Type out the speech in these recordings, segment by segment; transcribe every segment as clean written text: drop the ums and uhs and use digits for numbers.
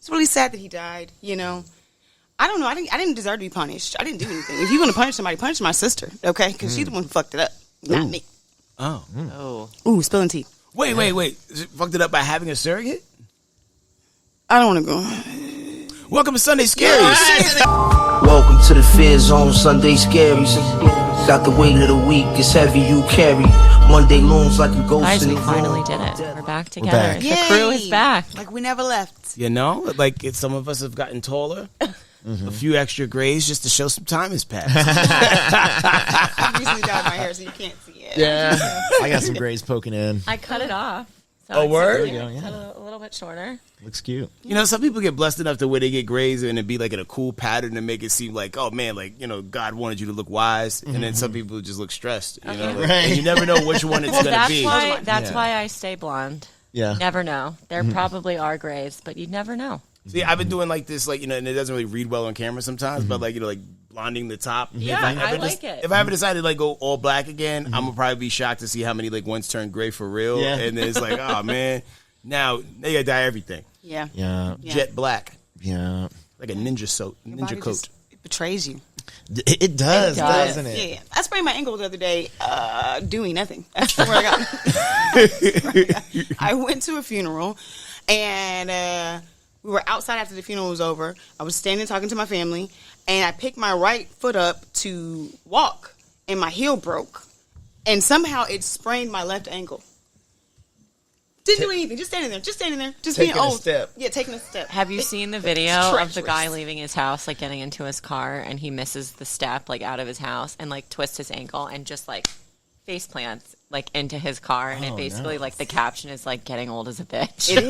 It's really sad that he died, you know. I don't know. I didn't deserve to be punished. I didn't do anything. If you want to punish somebody, punish my sister, okay? Because she's the one who fucked it up, not me. Oh. Ooh, spilling tea. Wait. Fucked it up by having a surrogate? I don't want to go. Welcome to Sunday Scaries. Welcome to the Fear Zone, Sunday Scaries. Got the weight of the week, it's heavy you carry. Monday looms like a ghost Guys, in we the finally room. did it. We're back together. back. The crew is back. Like we never left. You know, like some of us have gotten taller. A few extra grays just to show some time has passed. I recently dyed my hair, so you can't see it. Yeah. I got some grays poking in. I cut it off. So Oh, it's word? Cut There you go, yeah. a little bit shorter. Looks cute. You know, some people get blessed enough to where they get grays and it be like in a cool pattern to make it seem like, oh man, like, you know, God wanted you to look wise. And then some people just look stressed. You know, like, and you never know which one it's Well, going to be. that's why I stay blonde. Yeah. Never know. There probably are grays, but you never know. See, I've been doing like this, like, you know, and it doesn't really read well on camera sometimes, but like, you know, like blonding the top. Yeah, I like it. If I ever decided to like go all black again, I'm gonna probably be shocked to see how many like ones turn gray for real. Yeah. And then it's like, oh man, now they gotta dye everything. Yeah. Yeah. Jet black. Yeah. Like a ninja Your coat. body just- it betrays you. It does, It does. doesn't it? Yeah. I sprained my ankle the other day doing nothing. That's where I got. I went to a funeral, and we were outside after the funeral was over. I was standing talking to my family, and I picked my right foot up to walk, and my heel broke, and somehow it sprained my left ankle. Didn't do anything. Just standing there. Just Taking being a old. step. Yeah, taking a step. Have you seen the video of the guy leaving his house, like getting into his car, and he misses the step, like out of his house, and like twists his ankle and just like face plants like into his car, and it basically like the caption is like getting old as a bitch. It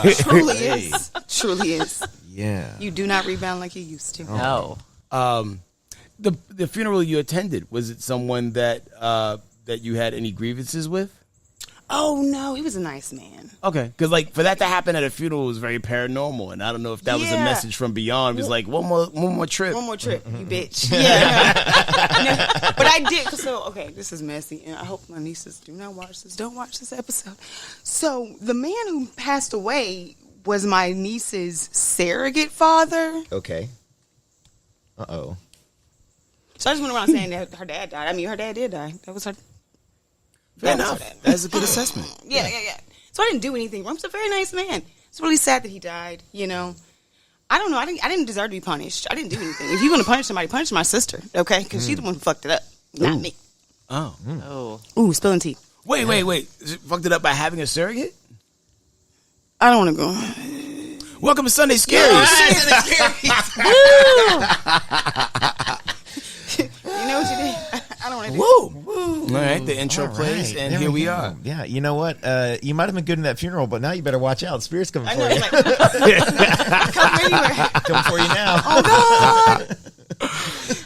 is. Truly is. Truly is. Yeah. You do not rebound like you used to. No. The funeral you attended, was it someone that that you had any grievances with? Oh no, he was a nice man. Okay, because like for that to happen at a funeral was very paranormal, and I don't know if that was a Yeah. message from beyond. It was like one more trip. One more trip, you bitch. Yeah. No, but I did. So, okay, this is messy, and I hope my nieces do not watch this. Don't watch this episode. So, the man who passed away was my niece's surrogate father. Okay. Uh-oh. So, I just went around saying that her dad died. I mean, her dad did die. That was her. Fair that was enough. her dad. That's a good assessment. Yeah. So, I didn't do anything wrong. He's a very nice man. It's really sad that he died, you know. I don't know. I didn't deserve to be punished. I didn't do anything. If you want to punish somebody, punish my sister, okay? Because she's the one who fucked it up, not me. Oh. Oh. Ooh, spilling tea. Wait. Fucked it up by having a surrogate? I don't want to go. Welcome to Sunday Scaries. You know what you did? I don't want to do. Woo. All right, the intro All plays, right, and there here we go. are. Yeah, you know what? You might have been good in that funeral, but now you better watch out. Spirit's coming I for know. you. It's like, come anywhere. Coming for you now. Oh, God.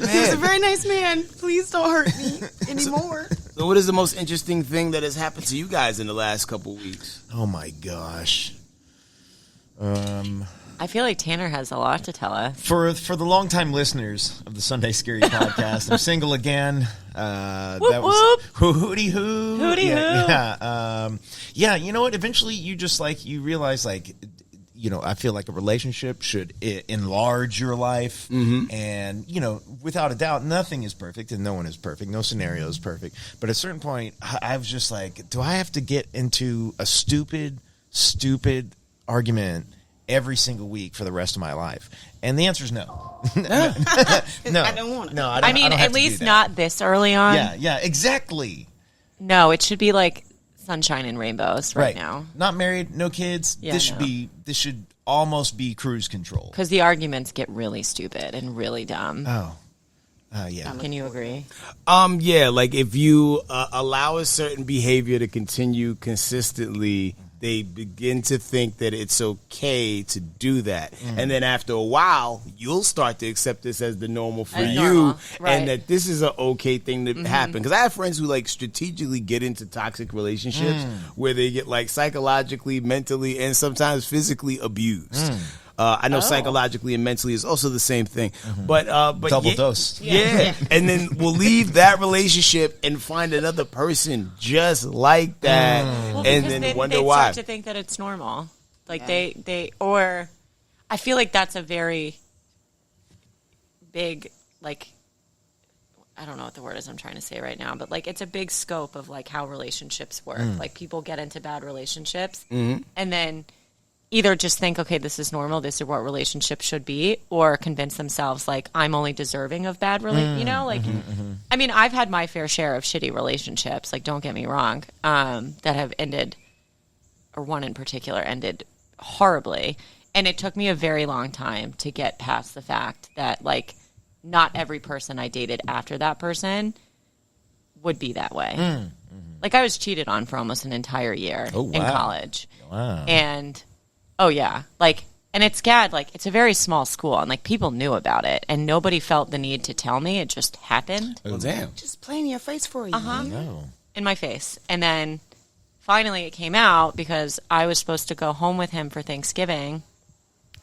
He was a very nice man. Please don't hurt me anymore. So what is the most interesting thing that has happened to you guys in the last couple weeks? Oh, my gosh. I feel like Tanner has a lot to tell us. For the longtime listeners of the Sunday Scary podcast, I'm single again. That was hooty hoo. Hooty hoo. Yeah, you know what? Eventually, you realize I feel like a relationship should enlarge your life, and without a doubt, nothing is perfect, and no one is perfect. No scenario is perfect. But at a certain point, I was just like, do I have to get into a stupid argument every single week for the rest of my life? And the answer is no. No, I don't want it. No, I mean, at least not this early on. Yeah, exactly. No, it should be like sunshine and rainbows right now. Not married, no kids. Yeah, This should almost be cruise control. Because the arguments get really stupid and really dumb. Oh, yeah. Can you agree? Yeah, like if you allow a certain behavior to continue consistently, they begin to think that it's okay to do that. And then after a while, you'll start to accept this as the normal for As you. normal, right. And that this is an okay thing to happen. Because I have friends who like strategically get into toxic relationships where they get like psychologically, mentally, and sometimes physically abused. I know psychologically and mentally is also the same thing. But Double dose. Yeah. And then we'll leave that relationship and find another person just like that. Well, And because then they wonder start why. to think that it's normal. Like they or I feel like that's a very big, like, I don't know what the word is I'm trying to say right now, but like it's a big scope of like how relationships work. Like people get into bad relationships and then either just think, okay, this is normal, this is what relationships should be, or convince themselves like I'm only deserving of bad you know, like I mean, I've had my fair share of shitty relationships, like don't get me wrong, that have ended, or one in particular ended horribly. And it took me a very long time to get past the fact that, like, not every person I dated after that person would be that way. Like, I was cheated on for almost an entire year in college. Wow. And, oh, yeah. Like, and it's SCAD, like, it's a very small school, and, like, people knew about it, and nobody felt the need to tell me. It just happened. Oh, damn. Just playing in your face for a year. No. In my face. And then, finally, it came out because I was supposed to go home with him for Thanksgiving.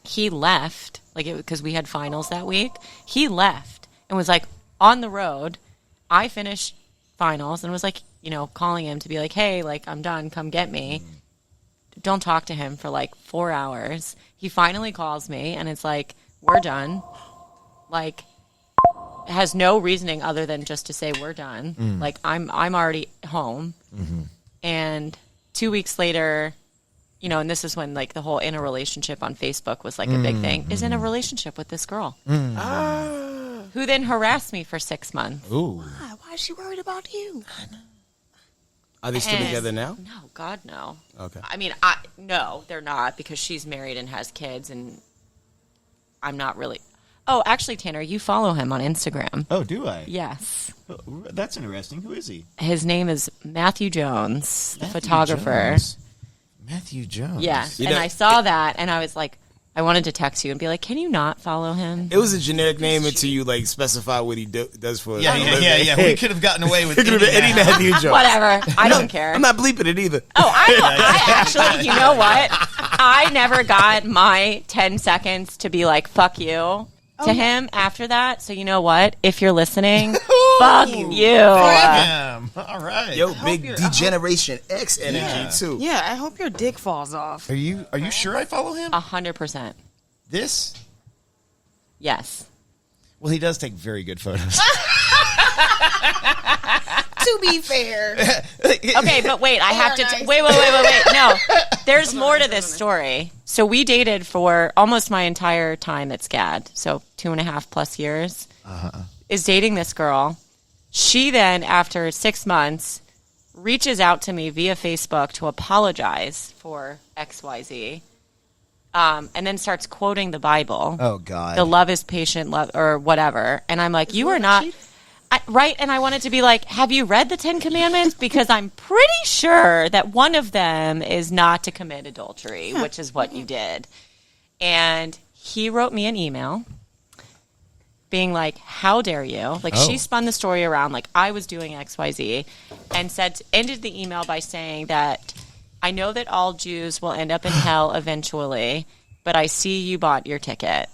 He left, like, because we had finals that week. He left and was, like, on the road. I finished finals and was, like, you know, calling him to be like, hey, like, I'm done. Come get me. Don't talk to him for, like, 4 hours. He finally calls me, and it's like, we're done. Like, has no reasoning other than just to say we're done. Like, I'm already home. And 2 weeks later... You know, and this is when, like, the whole in a relationship on Facebook was, like, a big thing. Is in a relationship with this girl. Who then harassed me for 6 months. Ooh. Why is she worried about you? Are they still together now? No, God, no. Okay. I mean, no, they're not, because she's married and has kids, and I'm not really... Oh, actually, Tanner, you follow him on Instagram. Oh, do I? Yes. Oh, that's interesting. Who is he? His name is Matthew Jones, the Matthew photographer. Jones. Matthew Jones. Yeah, You and know- I saw that, and I was like, I wanted to text you and be like, can you not follow him? It was a generic name until you like specify what he does for. Yeah, a yeah, living. yeah, yeah. We could have gotten away with It could have been Eddie Matthew Jones. Whatever. I don't care. I'm not bleeping it either. Oh, I actually, you know what? I never got my 10 seconds to be like, fuck you to him after that. So you know what? If you're listening, fuck you. Damn. All right. Yo, big Degeneration X energy too. Yeah, I hope your dick falls off. Are you sure I follow him? 100%. This? Yes. Well, he does take very good photos. To be fair. Okay, but wait, I have to... Wait. No, there's more to this story. So we dated for almost my entire time at SCAD, so 2.5+ years, is dating this girl. She then, after 6 months, reaches out to me via Facebook to apologize for XYZ, and then starts quoting the Bible. Oh, God. The love is patient, love, or whatever. And I'm like, you are not... right, and I wanted to be like, have you read the 10 Commandments? Because I'm pretty sure that one of them is not to commit adultery, which is what you did. And he wrote me an email being like, how dare you? Like, she spun the story around like I was doing XYZ and ended the email by saying that I know that all Jews will end up in hell eventually, but I see you bought your ticket.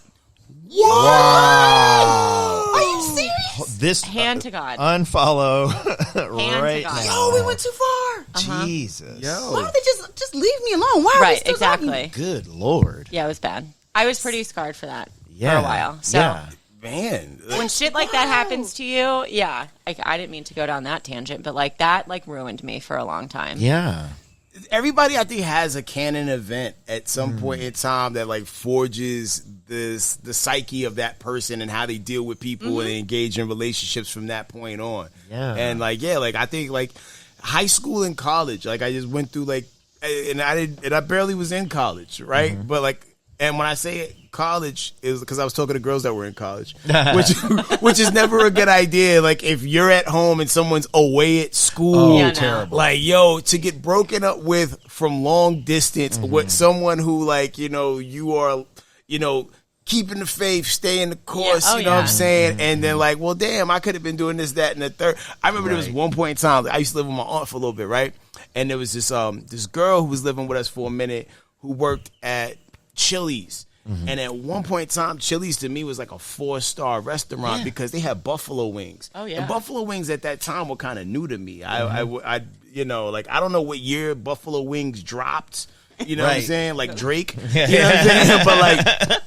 Wow. Are you serious? This Hand to God. Unfollow Hand right to God. now. Oh, we went too far. Jesus. Why don't they just leave me alone? Why are we Right, still exactly. talking? Good Lord. Yeah, it was bad. I was pretty scarred for that Yeah. for a while. So Yeah. Man, when shit like that happens to you, yeah, I didn't mean to go down that tangent, but like that like ruined me for a long time. Yeah. everybody I think has a canon event at some point in time that like forges the psyche of that person and how they deal with people and engage in relationships from that point on. Yeah. And like I think like high school and college, like I just went through like and I barely was in college, right? But like, and when I say college, it was because I was talking to girls that were in college, which is never a good idea. Like if you're at home and someone's away at school, Yeah, no. terrible. like yo, to get broken up with from long distance with someone who like you are keeping the faith, staying the course. Yeah. Oh, you know what I'm yeah. saying? And then like, well, damn, I could have been doing this, that, and the third. I remember there was one point in time I used to live with my aunt for a little bit, right? And there was this girl who was living with us for a minute who worked at Chili's. And at one point in time, Chili's to me was like a 4-star restaurant because they had buffalo wings. Oh, yeah. And buffalo wings at that time were kind of new to me. I don't know what year buffalo wings dropped. You know what I'm Right. saying? Like Drake. You know what I'm saying?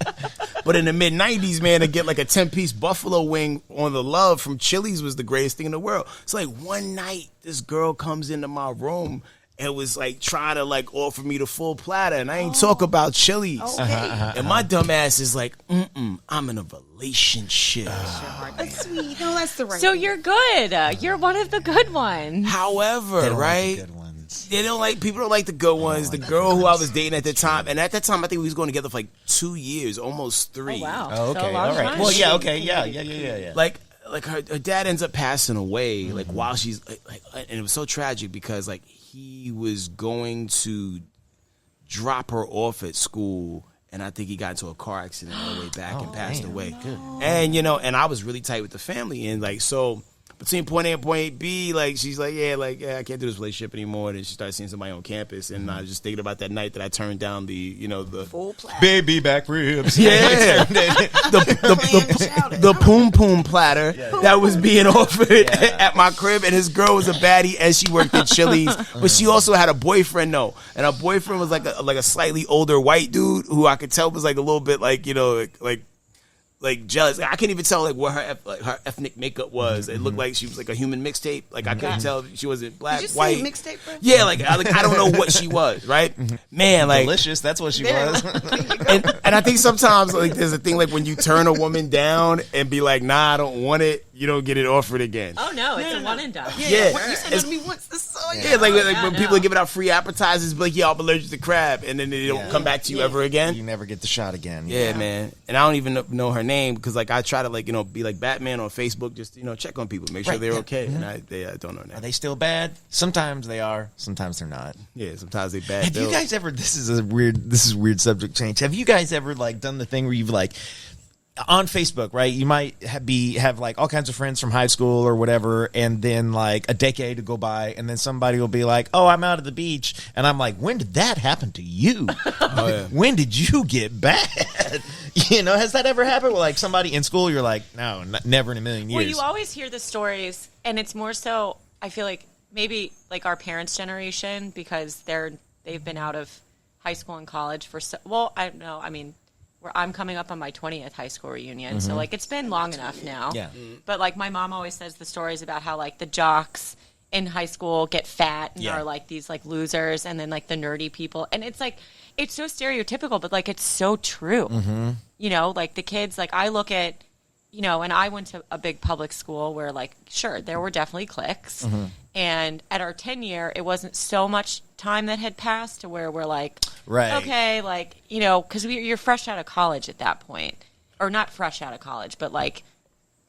But in the mid 90s, man, to get like a 10-piece buffalo wing on the Love from Chili's was the greatest thing in the world. It's like one night this girl comes into my room and was like trying to like offer me the full platter, and I ain't talk about Chili's. Okay. And my dumb ass is like, I'm in a relationship. That's sweet. No, that's the right. So thing. you're good. You're one of the good ones. However, They don't like right? the good ones. They don't like, people don't like the good ones. The girl who I was dating at the time, and at that time I think we was going together for like 2 years, almost 3. Oh, wow. Oh, So okay. a long All right. time. Well, yeah. Okay. Yeah. Like her dad ends up passing away like while she's like, and it was so tragic because like he was going to drop her off at school, and I think he got into a car accident on the way back and passed away. Good. And and I was really tight with the family, and like so between point A and point B, like she's like, I can't do this relationship anymore. And she started seeing somebody on campus, and I was just thinking about that night that I turned down the full platter. Baby back ribs. yeah, the poom poom platter that was being offered at my crib, and his girl was a baddie, and she worked at Chili's, but she also had a boyfriend though, and her boyfriend was like a slightly older white dude who I could tell was like a little bit like like jealous. I can't even tell like what her ethnic makeup was. It looked like she was like a human mixtape. Like I couldn't tell if she wasn't black, Did you white. say mixtape, bro? Yeah, like I don't know what she was. Right, man. Like Delicious. That's what she There. was. and I think sometimes like there's a thing like when you turn a woman down and be like, nah, I don't want it, you don't get it offered again. Oh, no. It's a one and done. Yeah. What, you said that to me once. This so Yeah, it's like when no. people are giving out free appetizers, be like, yeah, I'm allergic to crab, and then they don't come back to you ever You again. never get the shot again. Yeah, man. And I don't even know her name because like I try to like be like Batman on Facebook, just check on people, make sure Right, they're yeah. okay, and I don't know Are that. they still bad? Sometimes they are. Sometimes they're not. Yeah, sometimes they bad. Have you guys ever? This is weird subject change. Have you guys ever like done the thing where you've like on Facebook, right? You might have like all kinds of friends from high school or whatever, and then like a decade to go by, and then somebody will be like, "Oh, I'm out at the beach," and I'm like, "When did that happen to you? Oh, yeah. When did you get bad?" Has that ever happened? With like somebody in school, you're like, "No, never in a million years." Well, you always hear the stories, and it's more so, I feel like maybe like our parents' generation, because they've been out of high school and college for I don't know. I mean, I'm coming up on my 20th high school reunion, so like it's been long enough now. Yeah. But like my mom always says the stories about how like the jocks in high school get fat and Yeah. are like these like losers, and then like the nerdy people, and it's like it's so stereotypical, but like it's so true. Like the kids, like I look at, and I went to a big public school where like sure there were definitely cliques, and at our 10-year it wasn't so much time that had passed to where we're like, Right. okay, like because you're fresh out of college at that point, or not fresh out of college, but like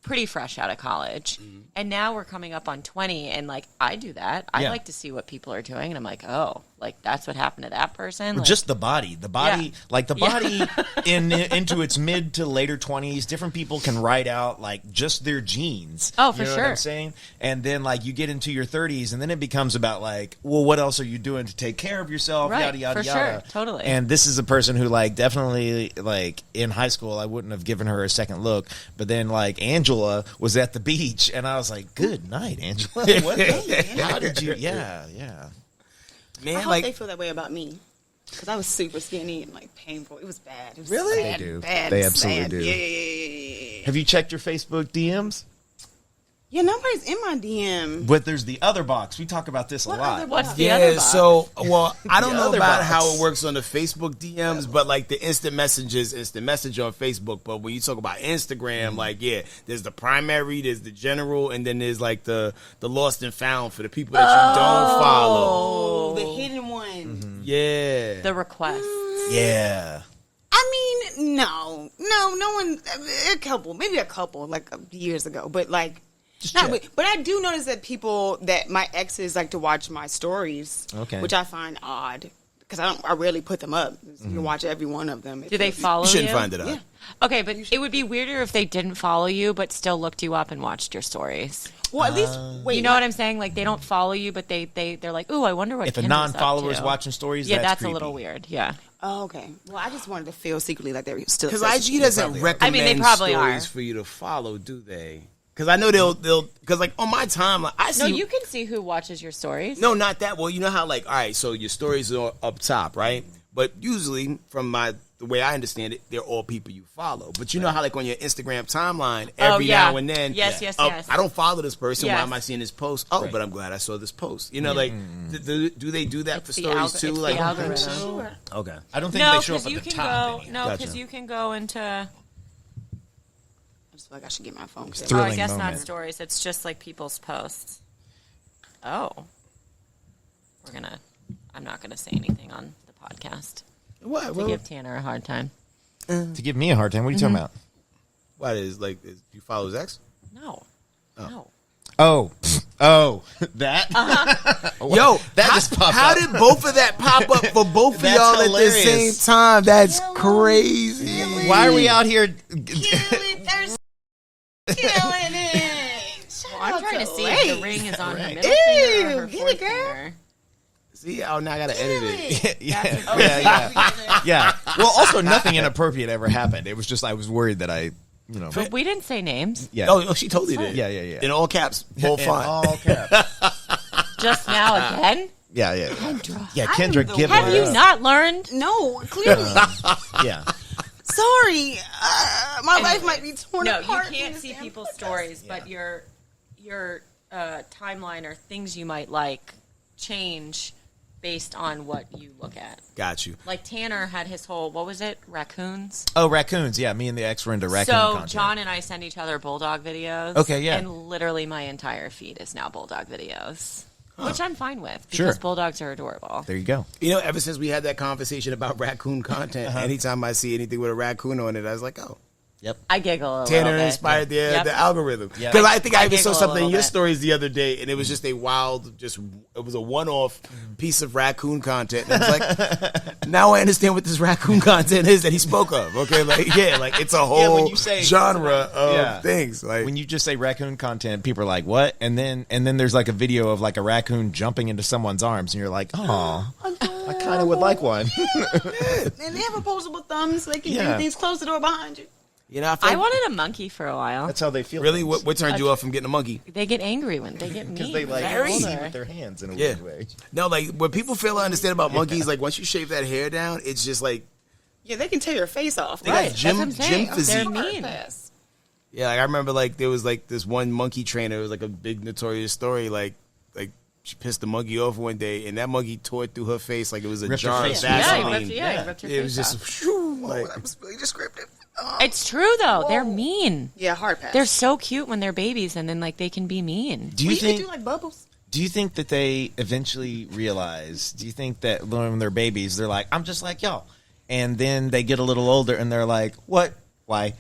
pretty fresh out of college. And now we're coming up on 20, and like I do that. I Yeah. like to see what people are doing, and I'm like, oh, like that's what happened to that person. Like, Just the body, Yeah. like the body into its mid to later 20s. Different people can write out like just their genes. Oh, for you know what sure. I'm saying? And then like you get into your 30s, and then it becomes about like, well, what else are you doing to take care of yourself? Right, Yada yada for yada. sure, totally. And this is a person who like definitely like in high school I wouldn't have given her a second look, but then like Angela was at the beach, and I was like, good night, Angela. What? How did you? Yeah. I man, hope like they feel that way about me. Because I was super skinny and like painful. It was bad. It was Really? Bad, They do. Bad, They bad. absolutely do. Yeah. Have you checked your Facebook DMs? Yeah, nobody's in my DM. But there's the other box. We talk about this a What lot. other What's box? the other yeah, box? so I don't The know other about box. how it works on the Facebook DMs, but like the instant message on Facebook. But when you talk about Instagram, like there's the primary, there's the general, and then there's like the lost and found for the people that you don't follow. Oh, the hidden one. Yeah, the request. Yeah. I mean, no one. Maybe a couple, like years ago, but like. check. But I do notice that people that my exes like to watch my stories, Okay. which I find odd because I rarely put them up. You can watch every one of them. Do they follow you you? shouldn't find it out. Yeah. Okay, but it would be weirder if they didn't follow you but still looked you up and watched your stories. Well, at least wait. You know what I'm saying? Like they don't follow you, but they're like, ooh, I wonder what. If a Kim is up non-follower is to." watching stories, yeah, that's creepy. a little weird. Yeah. Oh, okay. Well, I just wanted to feel secretly like they were still because IG doesn't recommend I mean, they probably stories are. for you to follow, do they? Because I know they'll because like on my timeline, I see. No, you can see who watches your stories. No, not that. Well, you know how like all right, so your stories are up top, right? But usually, from the way I understand it, they're all people you follow. But you know how like on your Instagram timeline, every now and then, yes. I don't follow this person. Yes. Why am I seeing this post? Oh, but I'm glad I saw this post. You know, like do they do that for stories too? It's Like the algorithm. Sure. okay, I don't think No, they show up because at you the can top. go. No, Gotcha. because you can go into. I just feel like I should get my phone. It's Oh, I thrilling guess moment. not stories. It's just like people's posts. Oh, I'm not gonna say anything on the podcast what? to give Tanner a hard time. To give me a hard time. What are you talking about? What is like? You follow his ex? No, no. Oh, that? Yo, that just popped how up. did both of that pop up for both of That's y'all at the hilarious. same time? That's crazy. Why are we out here? Killing it. Well, I'm trying to see if the ring is on her middle finger or her Ew, get fourth it, girl. finger. See, oh, now I gotta edit it. yeah. Well, also nothing inappropriate ever happened. It was just I was worried that But we didn't say names. Yeah. Oh, she totally did. Yeah. In all caps, full In font. all caps. Just now again? Yeah. Yeah, Kendra, give Have it you up. not learned? No, clearly. Yeah. Sorry. My life might be torn No, apart. you can't in this see damn people's podcast. stories, but your timeline or things you might like change based on what you look at. Got you. Like Tanner had his whole, what was it? Raccoons? Oh, raccoons. Yeah, me and the ex were into raccoon So content. John and I send each other bulldog videos. Okay, yeah. And literally my entire feed is now bulldog videos. Which I'm fine with because Sure. bulldogs are adorable. There you go. You know, ever since we had that conversation about raccoon content, anytime I see anything with a raccoon on it, I was like, oh. I giggle a Tanner little bit. inspired the Yep. algorithm. Yep. Because I think I even giggle saw a something in little your bit. stories the other day, and it was just a wild, it was a one-off piece of raccoon content. And I was like, now I understand what this raccoon content is that he spoke of. Okay, like, it's a whole when you say- genre of things. Like, When you just say raccoon content, people are like, "What?" And then there's like a video of like a raccoon jumping into someone's arms, and you're like, "Oh, I kind of would like one." And they have opposable thumbs so they can Yeah. do things, close the door behind you. you know, I feel I like, wanted a monkey for a while. That's how they feel. really, what turned you off from getting a monkey? They get angry when they get mean. Because they like They're see older. with their hands in a Yeah. weird way. No, like, what people fail to understand about monkeys, like, once you shave that hair down, it's just like, Yeah, they can tear your face off. They got Right, gym- that's what I'm saying. gym physique. They're mean. yeah, like, I remember, like, there was, like, this one monkey trainer. It was, like, a big notorious story. Like she pissed the monkey off one day, and that monkey tore through her face like it was a Ripped her jar of face. Yeah, Vaseline. he ripped her It was face just, off. whew, like, that was really descriptive. It's true though. They're mean. Yeah, hard pass. They're so cute when they're babies, and then like they can be mean. Do you you can think? do like bubbles. Do you think that they eventually realize? Do you think that when they're babies, they're like, "I'm just like y'all," and then they get a little older and they're like, "What? Why?"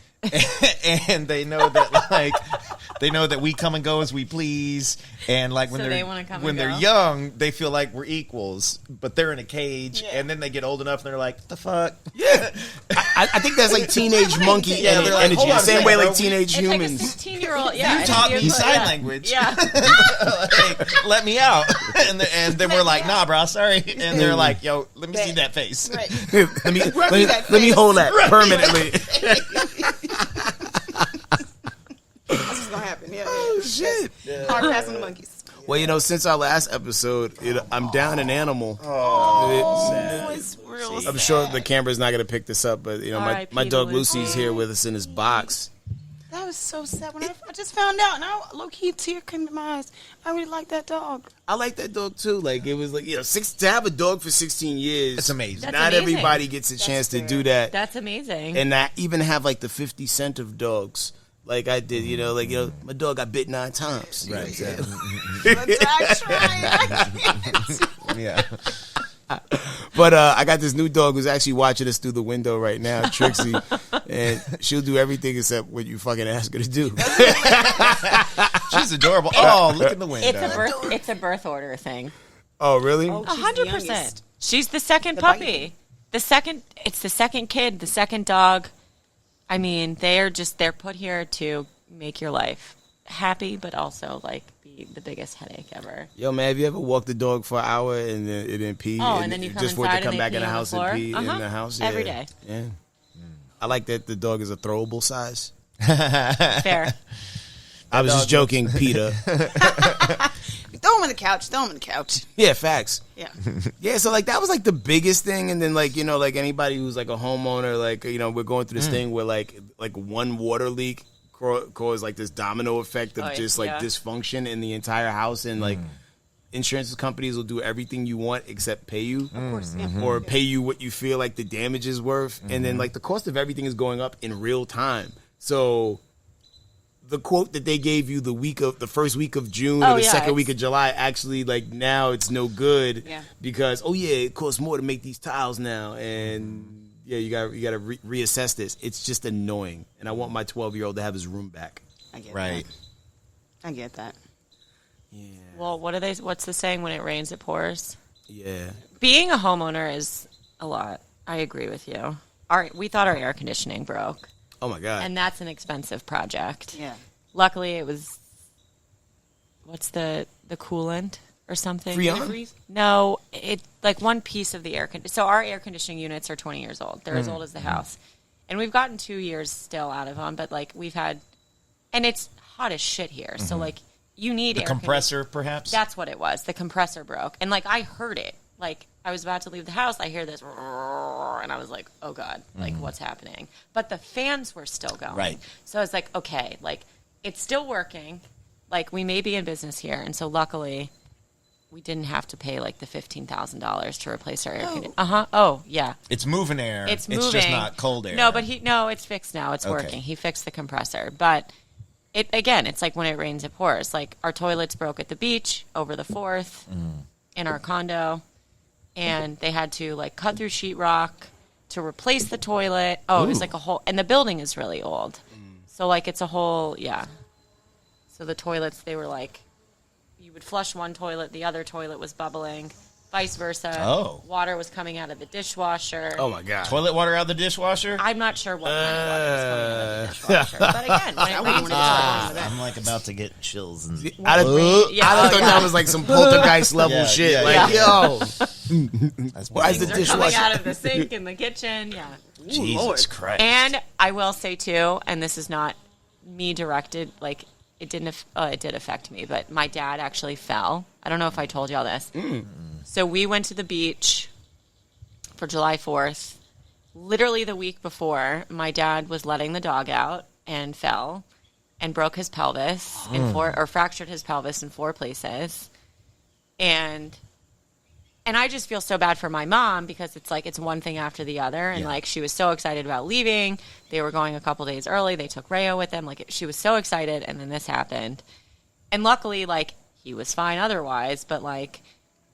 And they know that we come and go as we please, and like when So they wanna come when and they're go? young, they feel like we're equals, but they're in a cage, and then they get old enough and they're like, "The fuck." Yeah, I think that's like teenage monkey Yeah, they're like, energy. hold on The a same second, way bro. like teenage It's humans. like a 16-year-old. Yeah, You taught me sign yeah. language. Yeah. Like, let me out, and then we're like, "Nah, bro, sorry," and they're like, "Yo, let me see that face." Right. let me hold that permanently. That's what's gonna happen. Yeah. Oh shit. Hard pass on the monkeys. Well, you know, since our last episode, I'm down an animal. Oh, it's real. I'm sure the camera's not going to pick this up, but you know, my R.I.P. dog to Lucy. Lucy's here with us in his box. That was so sad when I just found out. Now, low key, tear came to my eyes. I really like that dog. I like that dog too. Like it was like to have a dog for 16 years. It's amazing. That's Not amazing. everybody gets a chance to do that, That's amazing. and not even have like the 50 cent of dogs. Like I did, my dog got bit 9 times. Right. Right. I tried. Yeah. But I got this new dog who's actually watching us through the window right now, Trixie, and she'll do everything except what you fucking ask her to do. She's adorable. Oh, look in the window. It's a birth order thing. Oh, really? 100%. She's the second puppy. It's the second kid, the second dog. I mean, they're put here to make your life happy, but also like be the biggest headache ever. Yo, man, have you ever walked the dog for an hour and then it didn't pee? Oh, and then you come just for it inside to come and back they in the pee on the house and floor? pee in the house? Every Yeah. day. Yeah. I like that the dog is a throwable size. Fair. I was just joking, Peter. Throw him on the couch. Throw him on the couch. Yeah, facts. Yeah. Yeah, so like that was like the biggest thing, and then like like anybody who's like a homeowner, like we're going through this thing where like one water leak caused like this domino effect of just like dysfunction in the entire house, and like insurance companies will do everything you want except pay you, of course, or pay you what you feel like the damage is worth, and then like the cost of everything is going up in real time. So the quote that they gave you the first week of June or the second week of July, actually like now it's no good because it costs more to make these tiles now, and you gotta reassess this. It's just annoying, and I want my 12-year-old to have his room back. I get Right. that. I get that. Yeah. Well, what's the saying? When it rains, it pours. Yeah. Being a homeowner is a lot. I agree with you. We thought our air conditioning broke. Oh my God. And that's an expensive project. Yeah. Luckily, it was, what's the coolant or something? Freon? No, it like one piece of the air conditioning. So our air conditioning units are 20 years old. They're as old as the house. And we've gotten 2 years still out of them, but like we've had, and it's hot as shit here. So like you need The air compressor, perhaps? That's what it was. The compressor broke. And like I heard it. Like I was about to leave the house, I hear this and I was like, oh God, like what's happening? But the fans were still going. Right. So I was like, okay, like it's still working. Like we may be in business here. And so luckily we didn't have to pay like the $15,000 to replace our air conditioning. Oh, yeah. It's moving air. It's moving. It's just not cold air. No, but it's fixed now. It's working. He fixed the compressor. But it's like when it rains, it pours. Like our toilets broke at the beach over the 4th in our condo. And they had to like cut through sheetrock to replace the toilet. Oh, it was like a whole, and the building is really old. So like it's a whole, So the toilets, they were like, you would flush one toilet, the other toilet was bubbling, vice versa. Oh. Water was coming out of the dishwasher. Oh my God. Toilet water out of the dishwasher? I'm not sure what kind of water was coming out of the dishwasher. But again, when it rains, I'm like about to get chills. And I thought that was like some poltergeist level shit. Yo. Why is the things are coming dishwasher? out of the sink in the kitchen. Yeah. Jesus Christ. And I will say too, and this is not me directed, like it did affect me, but my dad actually fell. I don't know if I told y'all this. So we went to the beach for July 4th. Literally the week before, my dad was letting the dog out and fell and broke his pelvis fractured his pelvis in 4 places. And I just feel so bad for my mom because it's like it's one thing after the other. And like she was so excited about leaving. They were going a couple days early. They took Rayo with them. Like she was so excited. And then this happened. And luckily, like he was fine otherwise. But like,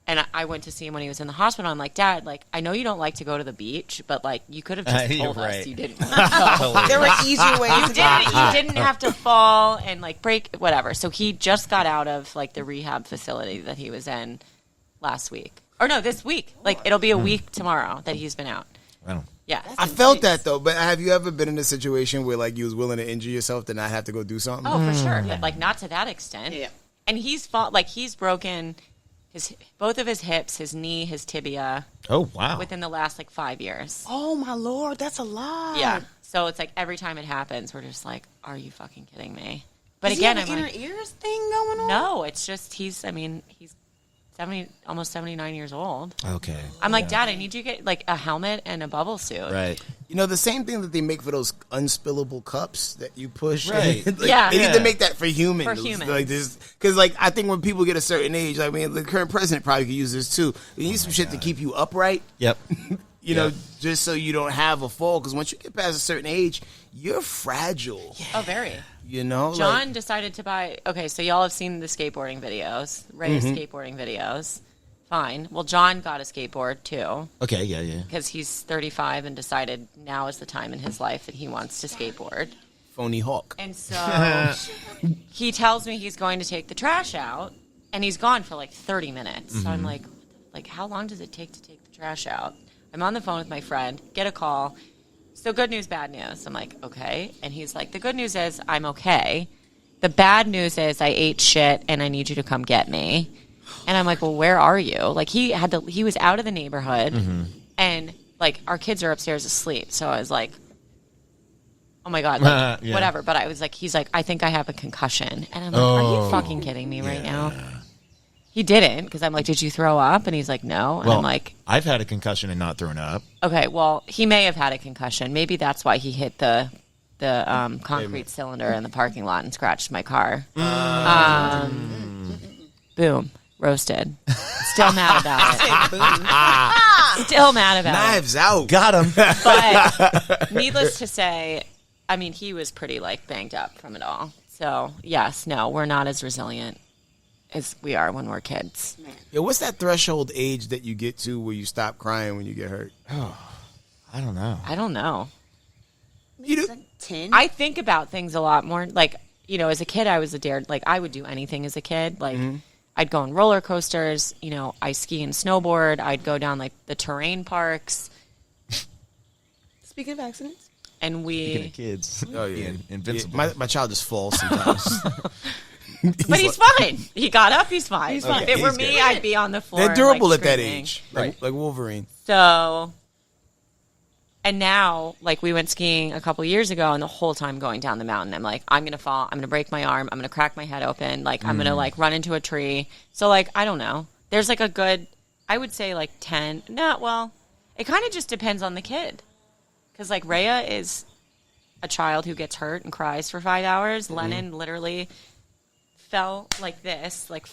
and I went to see him when he was in the hospital. I'm like, Dad, like I know you don't like to go to the beach, but like you could have just told us you didn't. There were easier ways to You didn't have to fall and like break whatever. So he just got out of like the rehab facility that he was in last week. Or no, this week. Like, it'll be a week tomorrow that he's been out. Wow. Yeah. I felt that, though. But have you ever been in a situation where, like, you was willing to injure yourself to not have to go do something? Oh, for sure. But, like, not to that extent. Yeah. And he's broken both of his hips, his knee, his tibia. Oh, wow. Within the last, like, 5 years. Oh, my Lord. That's a lot. Yeah. So it's like every time it happens, we're just like, are you fucking kidding me? But Does again, he have an I'm inner like, ears thing going on? no, it's just he's almost 79 years old. Okay. I'm like, Dad, I need you to get like a helmet and a bubble suit. Right. You know, the same thing that they make for those unspillable cups that you push. Right. Like, Yeah. They need to make that for humans. For humans. Like this, because like I think when people get a certain age, I mean, the current president probably could use this too. You need some shit to keep you upright. Yep. You know, just so you don't have a fall. Because once you get past a certain age, you're fragile. Oh, very. You know, John decided to buy. Okay, so y'all have seen the skateboarding videos, Ray's skateboarding videos. Fine. Well, John got a skateboard too Okay, yeah. because he's 35 and decided now is the time in his life that he wants to skateboard. phony hawk. And so he tells me he's going to take the trash out, and he's gone for like 30 minutes. So I'm like, how long does it take to take the trash out? I'm on the phone with my friend, get a call. So good news, bad news. I'm like, okay. And he's like, the good news is I'm okay. The bad news is I ate shit and I need you to come get me. And I'm like, well, where are you? Like he was out of the neighborhood and like our kids are upstairs asleep. So I was like, oh my God, like, Yeah. whatever. But I was like, he's like, I think I have a concussion. And I'm like, are you fucking kidding me right now? He didn't, because I'm like, did you throw up? And he's like, no. And Well, I'm like, I've had a concussion and not thrown up. okay, well, he may have had a concussion. Maybe that's why he hit the concrete cylinder in the parking lot and scratched my car. Boom. Roasted. Still mad about it. Still mad about it. Knives out. Got him. But needless to say, I mean, he was pretty like banged up from it all. So yes, no, we're not as resilient as we are when we're kids. Yeah, what's that threshold age that you get to where you stop crying when you get hurt? I don't know. I don't know. You do? 10. I think about things a lot more. Like, you know, as a kid, I was a dare. Like, I would do anything as a kid. Like, I'd go on roller coasters. You know, I ski and snowboard. I'd go down like the terrain parks. Speaking of accidents. And Speaking of kids. Oh, yeah. Being invincible. My child just falls sometimes. But he's fine. He got up. He's fine. He's fine. If it were He's me, good. I'd be on the floor. They're durable like, at that screaming. age. Like Wolverine. So, and now, like, we went skiing a couple years ago, and the whole time going down the mountain, I'm like, I'm going to fall. I'm going to break my arm. I'm going to crack my head open. Like, I'm going to, like, run into a tree. So, like, I don't know. There's, like, a good, I would say, like, 10. No, well, it kind of just depends on the kid. Because, like, Rhea is a child who gets hurt and cries for 5 hours. Lennon literally fell like this, like,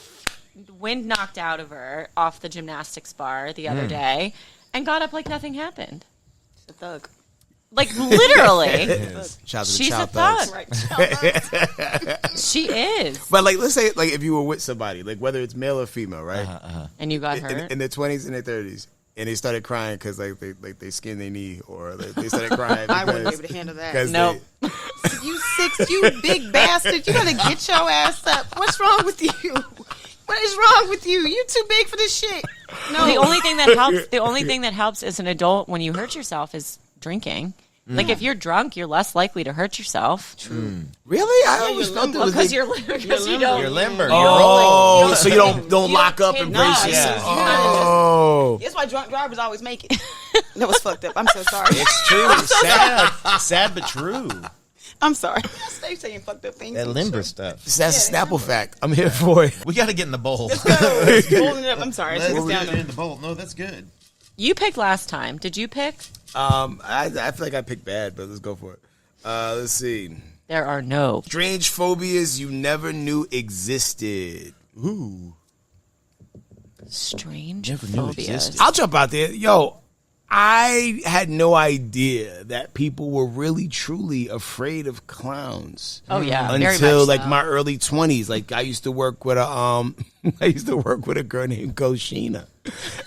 wind knocked out of her off the gymnastics bar the other day and got up like nothing happened. She's a thug. Like, literally. Shout out to the She's child a thug. thugs. Right. She is. But like, let's say like if you were with somebody, like whether it's male or female, right? And you got hurt. In their 20s and their 30s, and they started crying because like they skinned their knee, or they started crying. I wouldn't be able to handle that. 'cause Nope. You 6, you big bastard. You gotta get your ass up. What's wrong with you? What is wrong with you? You too big for this shit. No. The only thing that helps as an adult when you hurt yourself is drinking. Like, if you're drunk, you're less likely to hurt yourself. Really? I always felt it was Because they- you're limber. Oh, so you don't You lock don't up take and no, brace you yourself. just- Oh, That's why drunk drivers always make it. That was fucked up. I'm so sorry. It's true. Sad but true. I'm sorry. Stay saying fucked up things. That limber stuff. that's a Snapple fact. I'm here for it. We got to get in the bowl. Let's go. Holding it up. I'm sorry. I took us down in the bowl. No, that's good. You picked last time. Did you pick? I feel like I picked bad, but let's go for it. Let's see. There are no. Strange phobias you never knew existed. Ooh. Strange Never knew phobias. existed. I'll jump out there. Yo, I had no idea that people were really truly afraid of clowns. Oh yeah, very Until much like so. my early 20s. Like I used to work with a girl named Koshina.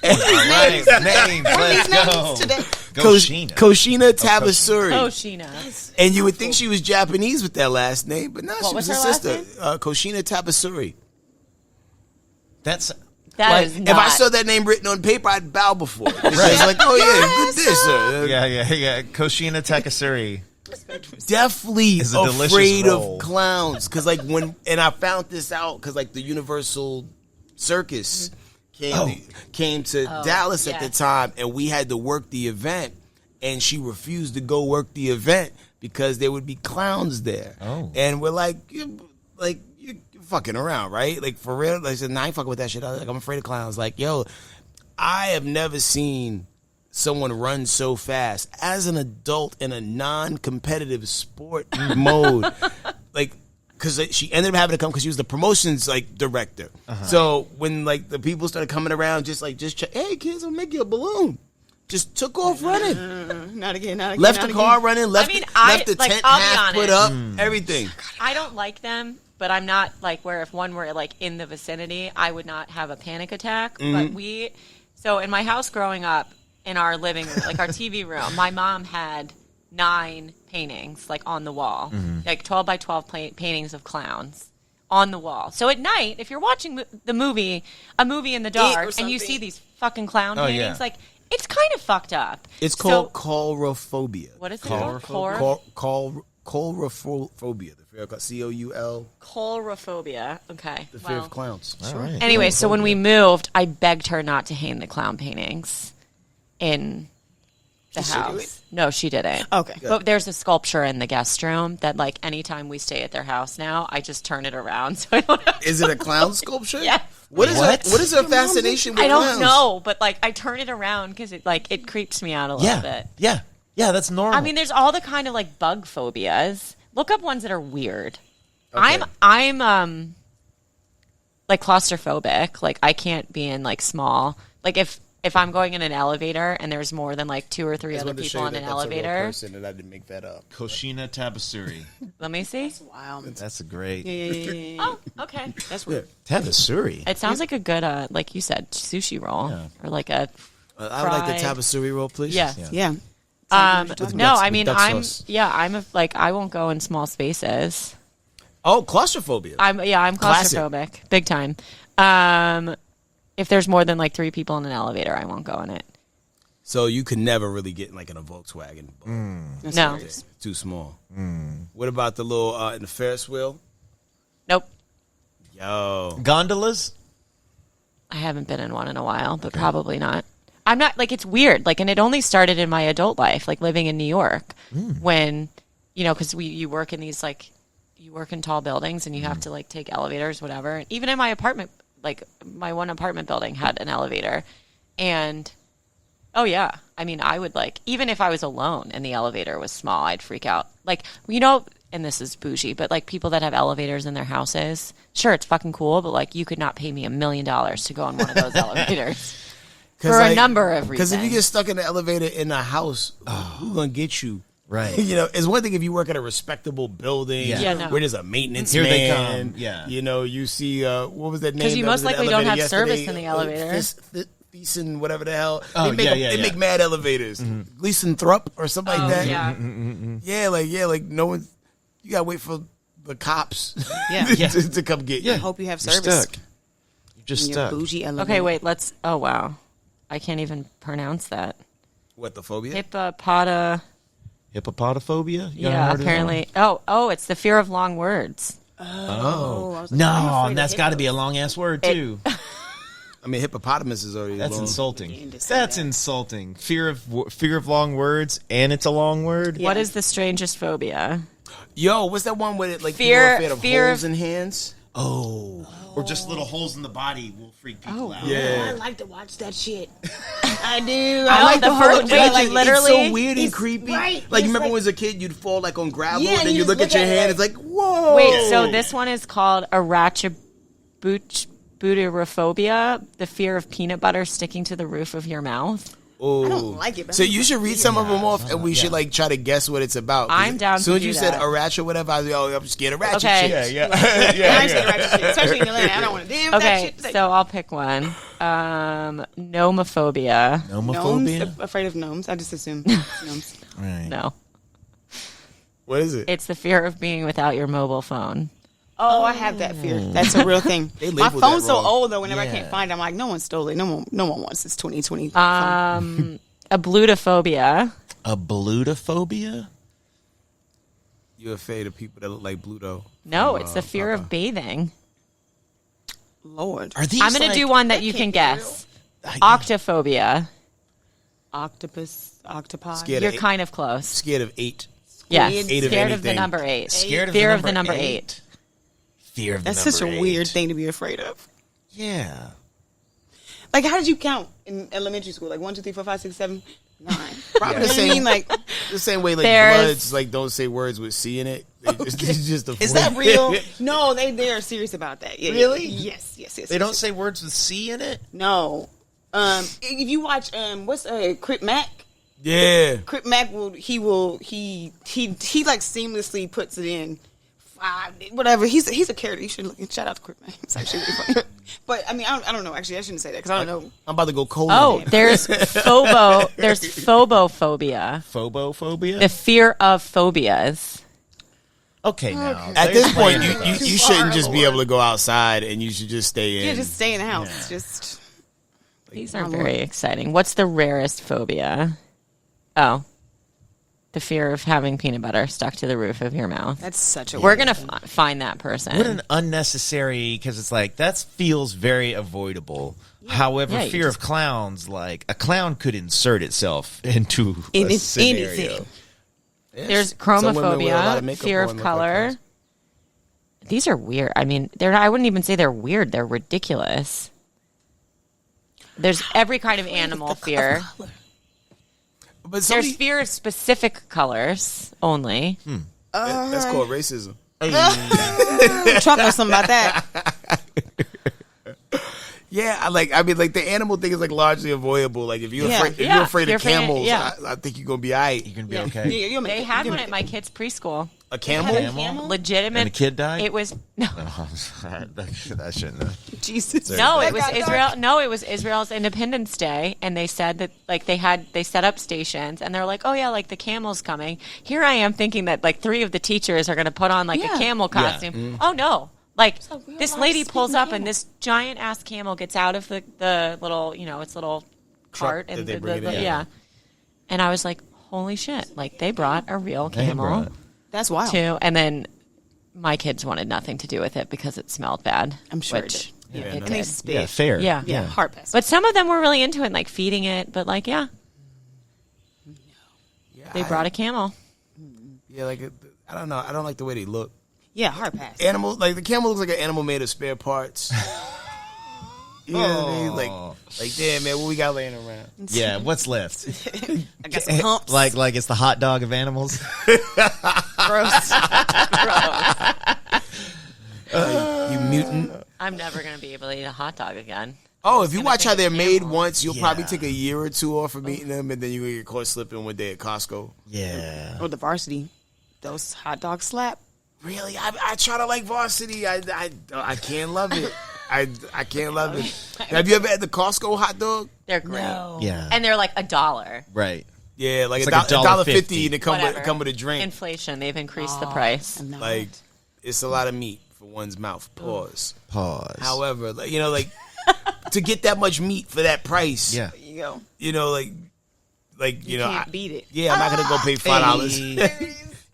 Names. Let's go. today. Koshina. Koshina Tabasuri. Oh, Sheena. And you would think she was Japanese with that last name, but no, she was was a her last sister. name? Koshina Tabasuri. That's That Like, is if not. I saw that name written on paper, I'd bow before it. It's just like, oh yeah, good dish, sir. yeah. Koshina Takasuri. Definitely It's a delicious afraid roll. of clowns. Cause like and I found this out because like the Universal Circus came to Dallas at the yes. time, and we had to work the event, and she refused to go work the event because there would be clowns there. Oh. And we're like, you're fucking around, right? Like for real. Like, I said, nah, I ain't fucking with that shit. I was like, I'm afraid of clowns. Like, yo, I have never seen someone run so fast as an adult in a non-competitive sport mode. Like, because she ended up having to come because she was the promotions like director. So when like the people started coming around, hey kids, I'll make you a balloon. Just took off running. Not again. Not again. Left not the again. car running. Left the like, tent I'll be half put honest. up. Everything. I don't like them, but I'm not like where if one were like in the vicinity, I would not have a panic attack. But so in my house growing up, in our living room, like our TV room, my mom had 9 paintings like on the wall, like 12 by 12 paintings of clowns on the wall. So at night, if you're watching a movie in the dark, and you see these fucking clown paintings, like it's kind of fucked up. It's called coulrophobia. What is it called? Coulrophobia. The fear of COUL. Coulrophobia. Okay. The fear of clowns. All right. Anyway, so when we moved, I begged her not to hang the clown paintings in the house. No, she didn't. Okay. But there's a sculpture in the guest room that, like, anytime we stay at their house now, I just turn it around so I don't have to. Is it a clown sculpture? Yeah. What is her fascination with I don't clowns? know, but, like, I turn it around because it creeps me out a little bit. Yeah, that's normal. I mean, there's all the kind of, like, bug phobias. Look up ones that are weird. Okay. I'm like, claustrophobic. Like, I can't be in, like, small. Like, if I'm going in an elevator and there's more than, like, 2 or 3 other people in an elevator. Person and I didn't make that up. Koshina Tabasuri. Let me see. Wow. That's a great. Yeah. Oh, okay. That's weird. Tabasuri. It sounds like a good, like you said, sushi roll or like a. I would like the fried- tabasuri roll, please. Yeah. Yeah. No, I mean duck I'm. sauce. Yeah, I won't go in small spaces. Oh, claustrophobia. I'm Classic. claustrophobic, big time. If there's more than like 3 people in an elevator, I won't go in it. So you could never really get in, like, in a Volkswagen. No. It's too small. What about the little in the Ferris wheel? Nope. Yo. Gondolas. I haven't been in one in a while, but probably not. I'm not, like, it's weird. Like, and it only started in my adult life, like living in New York when, because you work in these, like, you work in tall buildings and you have to, like, take elevators, whatever. And even in my apartment, like, my one apartment building had an elevator. And, oh, yeah. I mean, I would, like, even if I was alone and the elevator was small, I'd freak out. Like, and this is bougie, but, like, people that have elevators in their houses, sure, it's fucking cool, but, like, you could not pay me $1 million to go on one of those elevators. For a number of reasons. Because if you get stuck in the elevator in a house, who's going to get you? Right. It's one thing if you work at a respectable building no. where there's a maintenance Here man. they come. Yeah. You see, what was that name? Because you that most was in the likely don't have elevator service yesterday? in the elevator. Gleason, whatever the hell. Oh, they make mad elevators. Gleason Thrupp or something like that. Yeah. Like no one, you got to wait for the cops Yeah. to come get you. I hope you have You're service. stuck. You're just in your stuck. bougie elevator. Okay, wait, oh, wow. I can't even pronounce that. What, the phobia? Hippopotaphobia. Yeah, apparently. Oh, it's the fear of long words. I was like, No, I'm afraid and that's of got to be a long ass word too. I mean, hippopotamus is already That's long. insulting. to say That's that. insulting. Fear of long words, and it's a long word. What is the strangest phobia? Yo, what's that one with it? Like, Fear- people are afraid of fear holes of- in hands? Or just little holes in the body will freak people out. Yeah. I like to watch that shit. I do. I like the first- wait, like literally- It's so weird and It's creepy. right. Like, It's remember like- when as a kid, you'd fall, like, on gravel, Yeah, and then you you just look at your look at hand, it. it's like, whoa. Wait, so this one is called arachibutyrophobia, the fear of peanut butter sticking to the roof of your mouth. Oh. I don't like it, but So I'm you should read some of them off, and we should, like, try to guess what it's about. 'Cause I'm down As soon to as do you said that. Arach or whatever, I was like, oh, I'm scared of ratchet Okay. shit. Yeah. I'm scared of ratchet shit, especially in Atlanta. I don't want to deal with that Okay, shit. It's like, so I'll pick one. Nomophobia. gnomes, Nomophobia. afraid of gnomes. I just assume gnomes. Right. No. What is it? It's the fear of being without your mobile phone. Oh, I have that fear. That's a real thing. They My labeled that phone's so wrong. old though. Whenever I Yeah. can't find it, I'm like, no one stole it. No one wants this 2020. Ablutophobia. A blutophobia? You're afraid of people that look like Bluto. No, it's the fear of bathing. Lord, Are these I'm going to like- do one that you can guess. Octophobia. octopus, octopi. Scared You're of kind of close. Scared of 8. Yes. Eight of Scared of the anything. number 8. Scared of fear the of the number 8. Fear of the That's number such a 8. weird thing to be afraid of. Yeah. Like, how did you count in elementary school? Like 1, 2, 3, 4, 5, 6, 7, 9. Probably You know what I mean? Like, The same way, like, There's- Bloods, like, don't say words with C in it. It's just a is that real? No, they are serious about that. Yeah, Really? Yes. They don't say words with C in it? No. If you watch what's Crip Mac? Yeah. Crip Mac he like seamlessly puts it in. Whatever. He's a character. You should look. Shout out to Crip Mac. It's actually really funny. But I mean, I don't know. Actually, I shouldn't say that because I don't know. I'm about to go cold. Oh, there's phobophobia. Phobophobia? The fear of phobias. Okay, now. At this point, Explain it to you us. shouldn't just be able to go outside, and you should just stay in. Yeah, just stay in the house. Just These aren't very exciting. What's the rarest phobia? Oh. The fear of having peanut butter stuck to the roof of your mouth. That's such a We're weird going thing. to find that person. What an unnecessary, because it's like, that feels very avoidable. However, Yeah, you fear of clowns, like, a clown could insert itself into a scenario. anything. There's Some women wear a lot chromophobia, of makeup fear on, of look like color. clowns. These are weird. I mean, I wouldn't even say they're weird. They're ridiculous. There's every kind of animal fear. But There's fear of specific colors only. that's called racism. Trump knows something about that. Yeah, I mean, like the animal thing is like largely avoidable. Like if you're Yeah. afraid, if Yeah, you're afraid you're of afraid of- camels, yeah. I think you're gonna be alright. You're going to be Yeah. okay. You'll make They it. had You'll one make at it. my kid's preschool. A camel? Camel? Legitimate. And the kid died? It was no, that shouldn't have. Jesus. no. It was got Israel. dark. No, it was Israel's Independence Day, and they said that like they set up stations, and they're like, oh yeah, like the camel's coming. Here I am thinking that like 3 of the teachers are going to put on like Yeah. a camel Yeah. costume. Oh no. Like a real this life lady pulls speaking up and camel. this giant ass camel gets out of the little, its little cart that and they bring it in. yeah. And I was like, holy shit. Like they brought a real camel That's wild. too. And then my kids wanted nothing to do with it because it smelled bad. I'm sure which it did. it It did. makes it big. Yeah, fair. Yeah. Yeah, hard pass. But some of them were really into it, like feeding it. But like, yeah, Yeah, they brought a camel. Yeah, like I don't know. I don't like the way they look. Yeah, hard pass. Animal, like the camel looks like an animal made of spare parts. You know what I mean? Like damn man, what we got laying around? Yeah, what's left? I got some humps. like it's the hot dog of animals. gross. You mutant. I'm never gonna be able to eat a hot dog again. Oh, if you gonna watch think how of they're made camel. once, you'll probably Yeah. take a year or 2 off from eating them, and then you're gonna get caught slipping one day at Costco. Yeah. Or the varsity. Those hot dogs slap. Really, I try to like varsity. I can't love it. I can't love it. Have you ever had the Costco hot dog? They're great, Yeah. and they're like $1. Right. Yeah, like It's a like $1.50, and it Whatever. come with a drink. Inflation. They've increased the price. I'm not. Like it's a lot of meat for one's mouth. Pause. Pause. However, like, to get that much meat for that price, Yeah. There you go. you know, Can't beat it. Yeah, I'm not gonna go pay $5.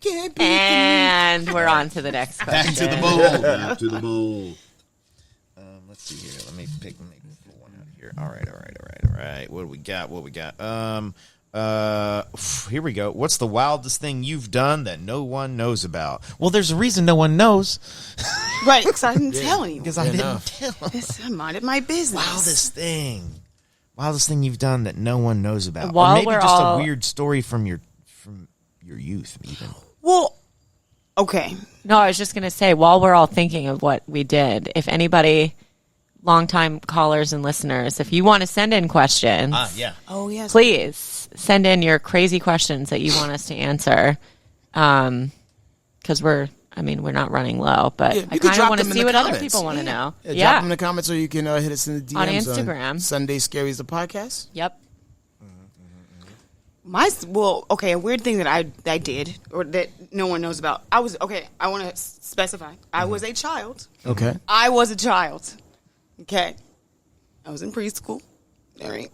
Can't beat And we're on to the next question. Back to the bowl. Back to the bowl. Let's see here. Let me pull one out here. All right. What do we got? Here we go. What's the wildest thing you've done that no one knows about? Well, there's a reason no one knows. Right, because I didn't tell anyone. Because I didn't enough. tell. I minded my business. Wildest thing you've done that no one knows about. While or maybe we're just all- a weird story from your youth, even. Well, okay. No, I was just going to say, while we're all thinking of what we did, if anybody, longtime callers and listeners, if you want to send in questions, Yeah. Oh, yes. please send in your crazy questions that you want us to answer. Because we're not running low, but Yeah, I you can kind of drop want to them in see the what other comments. people want to know. Drop Yeah. them in the comments, or you can hit us in the DMs On Instagram. Sunday Scaries the podcast. Yep. A weird thing that I did, or that no one knows about. I want to specify. I was a child. Okay. I was a child. Okay. I was in preschool. All right.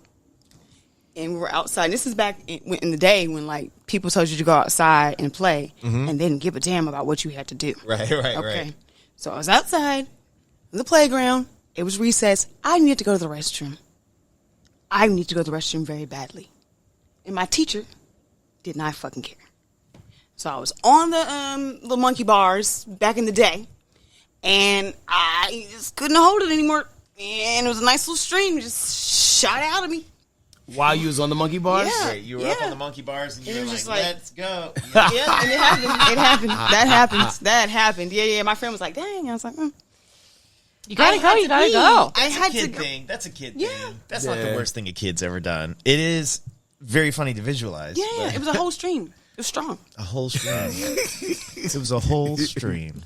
And we were outside. This is back in the day when, like, people told you to go outside and play and didn't give a damn about what you had to do. Right. Okay. So I was outside in the playground. It was recess. I needed to go to the restroom. I need to go to the restroom very badly. And my teacher did not fucking care. So I was on the monkey bars back in the day, and I just couldn't hold it anymore. And it was a nice little stream just shot out of me. While you was on the monkey bars? Yeah. Right, you were up on the monkey bars and you It were was like, just like- let's go. Yeah, and it happened. It happened. That happened. That happened. Yeah. My friend was like, dang. I was like, You gotta I go. had You to gotta pee. go. I had to Kid go. thing. That's a kid Yeah. thing. That's not the Yeah. worst thing a kid's ever done. It is very funny to visualize. Yeah, but it was a whole stream. It was strong. a whole stream. It was a whole stream.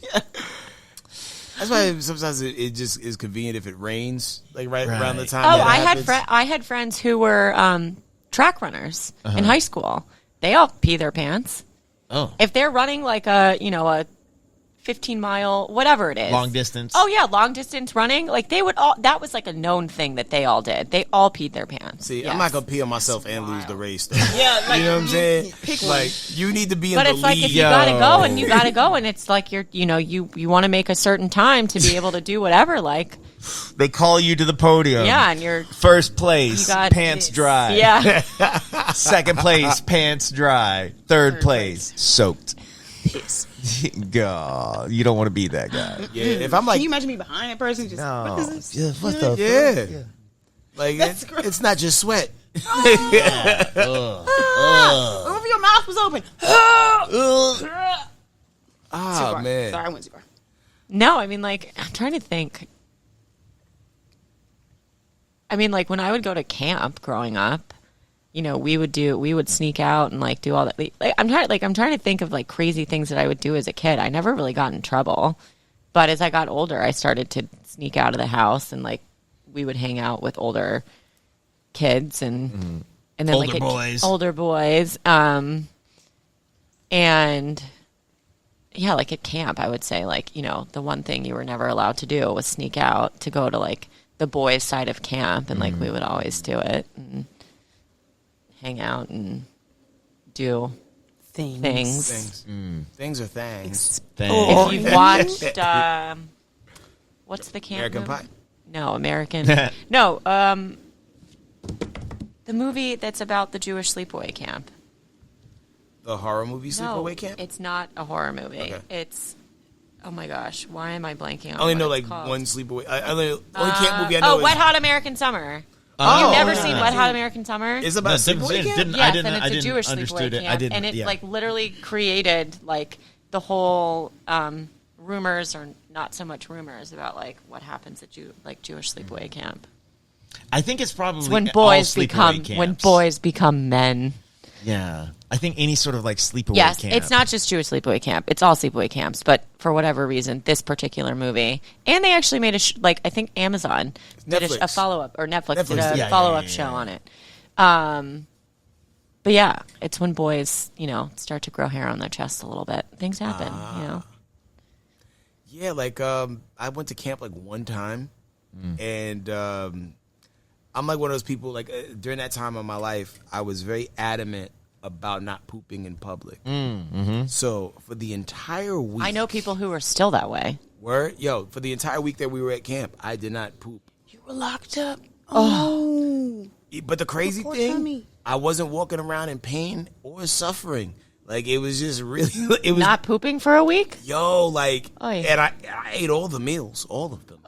That's why sometimes it just is convenient if it rains, like right around the time. Oh, that happens. I had friends who were track runners in high school. They all pee their pants. Oh. If they're running like a 15-mile, whatever it is. Long distance. Oh, yeah, long distance running. Like, they would all, that was like a known thing that they all did. They all peed their pants. See, Yes. I'm not going to pee on myself and lose the race, though. Yeah, like, you know what I'm saying? pick one. Like, you need to be in But the it's like lead. if you gotta go and you gotta go and it's like you want to make a certain time to be able to do whatever, like, They call you to the podium. yeah, and you're First place, you got pants dry. Yeah. Second place, pants dry. Third place, soaked. Piss. God, you don't want to be that guy. Yeah, if I'm like, Can you imagine me behind that person? Just, what is this? Yeah, what the yeah. Like, it's not just sweat. What if your mouth was open? Oh, man. Sorry, I went too far. No, I mean, like, I'm trying to think. I mean, like, when I would go to camp growing up, we would sneak out and like do all that. Like, I'm trying to think of like crazy things that I would do as a kid. I never really got in trouble, but as I got older, I started to sneak out of the house and like we would hang out with older kids and then Older like boys. older boys, and yeah, like at camp, I would say like the one thing you were never allowed to do was sneak out to go to like the boys' side of camp, and like we would always do it and hang out and do things. Things are things. If you've watched, what's the camp American movie? Pie. No, American. No, the movie that's about the Jewish sleepaway camp. The horror movie Sleepaway Camp? It's not a horror movie. Okay. It's, oh my gosh, why am I blanking on I only what know it's like called? one Sleepaway. Only camp movie I know is Wet Hot American Summer. You've never seen Wet Hot American Summer? It's about Sleepaway Camp? Yes, and it's a Jewish sleepaway camp, and it like literally created like the whole rumors, or not so much rumors, about like what happens at Jewish sleepaway camp. I think it's probably When all boys sleepaway camps. become men. Yeah, I think any sort of like sleepaway Yes, camp. it's not just Jewish sleepaway camp; it's all sleepaway camps. But for whatever reason, this particular movie, and they actually made I think Amazon did a Netflix. follow up, or Netflix did Netflix a did. follow up show on it. But yeah, it's when boys, start to grow hair on their chest a little bit. Things happen, Yeah, like I went to camp like one time, and I'm like one of those people. Like during that time of my life, I was very adamant about not pooping in public. So for the entire week, I know people who are still that way. for the entire week that we were at camp, I did not poop. You were locked up. Oh. But the crazy Poor thing, tummy. I wasn't walking around in pain or suffering. Like it was just really, it was Not pooping for a week? like, Oy. and I ate all the meals, all of them.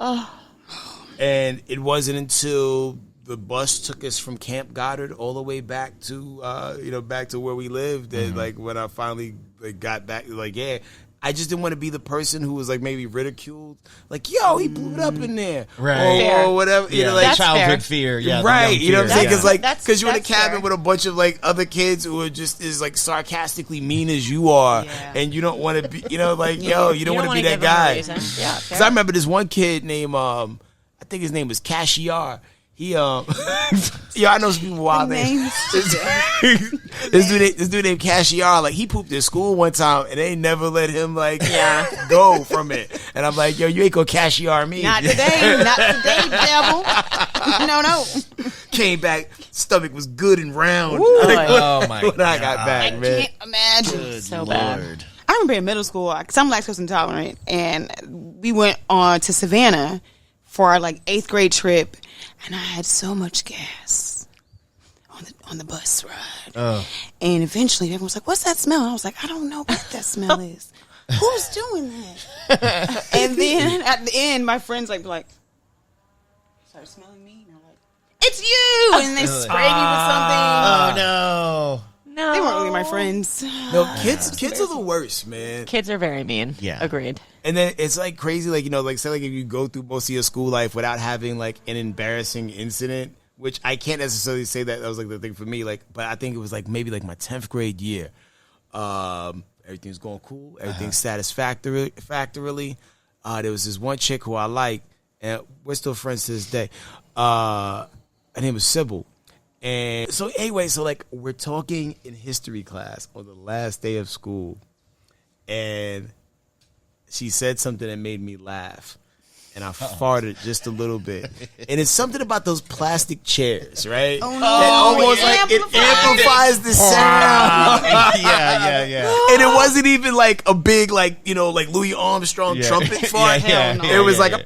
And it wasn't until the bus took us from Camp Goddard all the way back to, back to where we lived, that like when I finally got back, like, yeah, I just didn't want to be the person who was like maybe ridiculed, like, yo, he blew it up in there, Right. or whatever, Yeah, like That's childhood fair. fear. Yeah, the right, young you know what I'm fear, saying? Because yeah. because you're in a That's cabin fair. with a bunch of like other kids who are just as like sarcastically mean as you are, Yeah. and you don't want to be, like, yo, you don't want to be that give them a guy. reason. Yeah, Because I remember this one kid named, I think his name was Cashier. He, I know some people wild names. This dude named Cashier, like, he pooped at school one time, and they never let him, like, go from it. And I'm like, yo, you ain't gonna Cashier me. Not today. Not today, devil. No. Came back, stomach was good and round. Oh my When I got God. back, man. Can't imagine. Good So Lord. bad. I remember in middle school, because I'm lactose intolerant, and we went on to Savannah for our like 8th grade trip, and I had so much gas on the bus ride. And eventually everyone was like, "What's that smell?" And I was like, "I don't know what that smell is. Who's doing that?" And then at the end, my friends like started smelling me, and I'm like, "It's you!" And they sprayed me with something. Oh no. No. They weren't really my friends. No, kids are the worst, man. Kids are very mean. Yeah. Agreed. And then it's like crazy, like, like say like if you go through most of your school life without having like an embarrassing incident, which I can't necessarily say that was like the thing for me, like, but I think it was like maybe like my 10th grade year. Everything's going cool, everything's satisfactorily. There was this one chick who I liked, and we're still friends to this day. Her name was Sybil. And so anyway, so like we're talking in history class on the last day of school, and she said something that made me laugh. And I farted just a little bit. And it's something about those plastic chairs, right? Oh, no. That almost like it amplifies the sound. yeah. And it wasn't even like a big, like, you know, like Louis Armstrong trumpet fart. Hell no. It was like a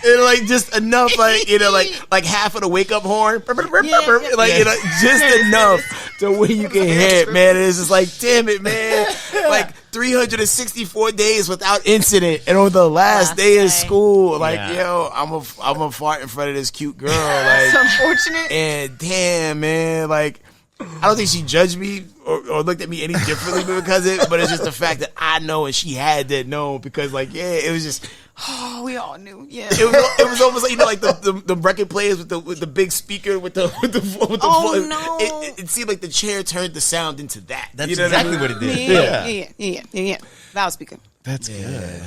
and like just enough, like, you know, like half of the wake up horn, like, you know, just enough to where you can hear it, man. And it's just like, damn it, man. Like 364 days without incident, and on the last day of school, like, yo, I'm a fart in front of this cute girl, like, It's unfortunate. and damn, man, like, I don't think she judged me or looked at me any differently because of it, but it's just the fact that I know and she had to know because, like, yeah, it was just. Oh, we all knew. Yeah. It was almost like, you know, like the record players with the big speaker with the Oh, voice. no. It seemed like the chair turned the sound into that. That's you know exactly what I what mean? it did. Yeah. Loudspeaker. That's good.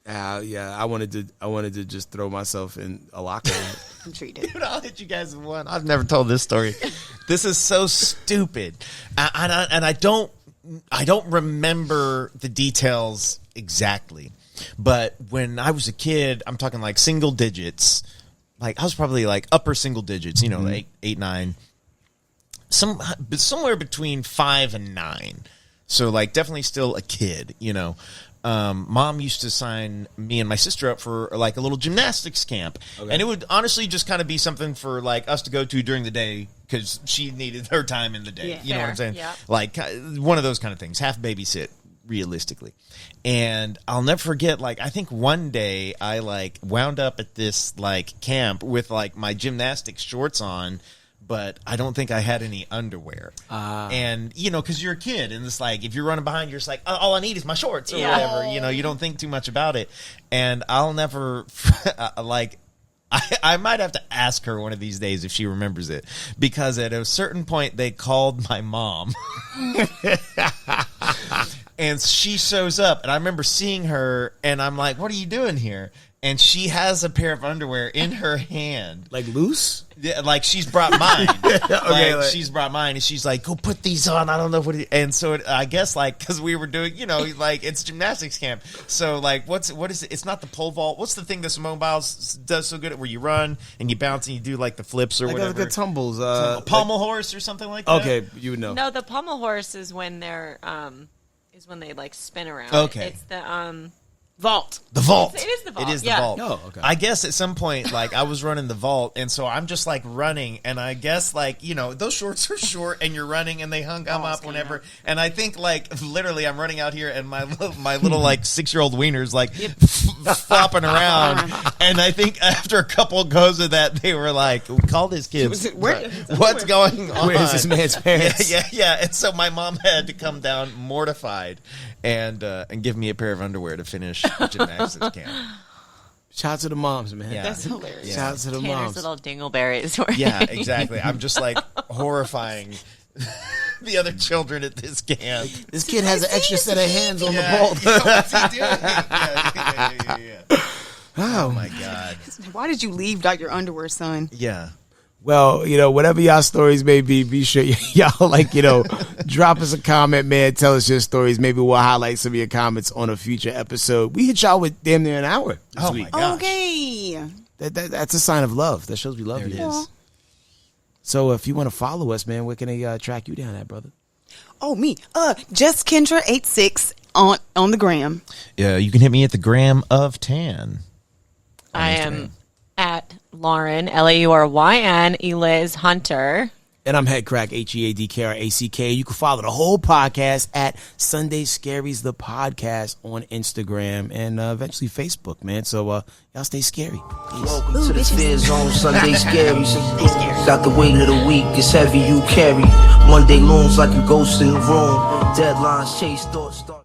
Yeah, I wanted to just throw myself in a locker. I'm sure you did. Dude, I'll hit you guys with one. I've never told this story. This is so stupid, and I don't remember the details exactly. But when I was a kid, I'm talking like single digits. Like I was probably like upper single digits, you know, 8, 9. Somewhere between 5 and 9. So like definitely still a kid, you know. Mom used to sign me and my sister up for like a little gymnastics camp. Okay. And it would honestly just kind of be something for like us to go to during the day because she needed her time in the day. Yeah, you know what I'm saying? Yeah. Like one of those kind of things, half babysit. Realistically. And I'll never forget, like, I think one day I like wound up at this like camp with like my gymnastics shorts on, but I don't think I had any underwear. And you know, because you're a kid and it's like if you're running behind, you're just like, all I need is my shorts or whatever. You know, you don't think too much about it. And I'll never like I might have to ask her one of these days if she remembers it, because at a certain point they called my mom. And she shows up, and I remember seeing her, and I'm like, what are you doing here? And she has a pair of underwear in her hand. Like loose? Yeah, like she's brought mine. Okay, like she's brought mine, and she's like, go put these on. I don't know what it, and so I guess like because we were doing, you know, like it's gymnastics camp. So like what is it? It's not the pole vault. What's the thing that Simone Biles does so good at where you run and you bounce and you do like the flips or Like whatever? the tumbles. Pommel horse or something like that. Okay, you would know. No, the pommel horse is when they're when they like spin around. Okay. It's the Vault. The vault. It is the vault, It is the yeah. vault. Oh, okay. I guess at some point, like, I was running the vault, and so I'm just, like, running, and I guess, like, you know, those shorts are short, and you're running, and they come up whenever, and I think, like, literally, I'm running out here, and my little, like, 6-year-old wiener's, like, flopping around, and I think after a couple goes of that, they were like, call this kid. What's going on? Where's this man's parents? Yeah, and so my mom had to come down mortified and give me a pair of underwear to finish gymnastics camp. Shout out to the moms, man. Yeah. That's hilarious. Shout out to the Tanner's moms. little dingleberries. Yeah, exactly. I'm just like horrifying the other children at this camp. This kid has an extra set of hands on the Yeah, ball. what's he doing? Yeah. Oh my God. Why did you leave out your underwear, son? Yeah. Well, you know, whatever y'all stories may be sure y'all, like, you know, drop us a comment, man. Tell us your stories. Maybe we'll highlight some of your comments on a future episode. We hit y'all with damn near an hour this week. My gosh. Okay. That's a sign of love. That shows we love you. There it is. So if you want to follow us, man, where can they track you down at, brother? Oh, me. Just Kendra86 on the gram. Yeah, you can hit me at the gram of tan. I am at Lauren, Lauryn, Eliz Hunter. And I'm Headkrack, HEADKRACK. You can follow the whole podcast at Sunday Scaries, the podcast on Instagram and eventually Facebook, man. So y'all stay scary. Peace. Welcome to the Fear Zone, Sunday Scaries. Got the weight of the week, it's heavy you carry. Monday looms like a ghost in the room. Deadlines chase, thoughts start.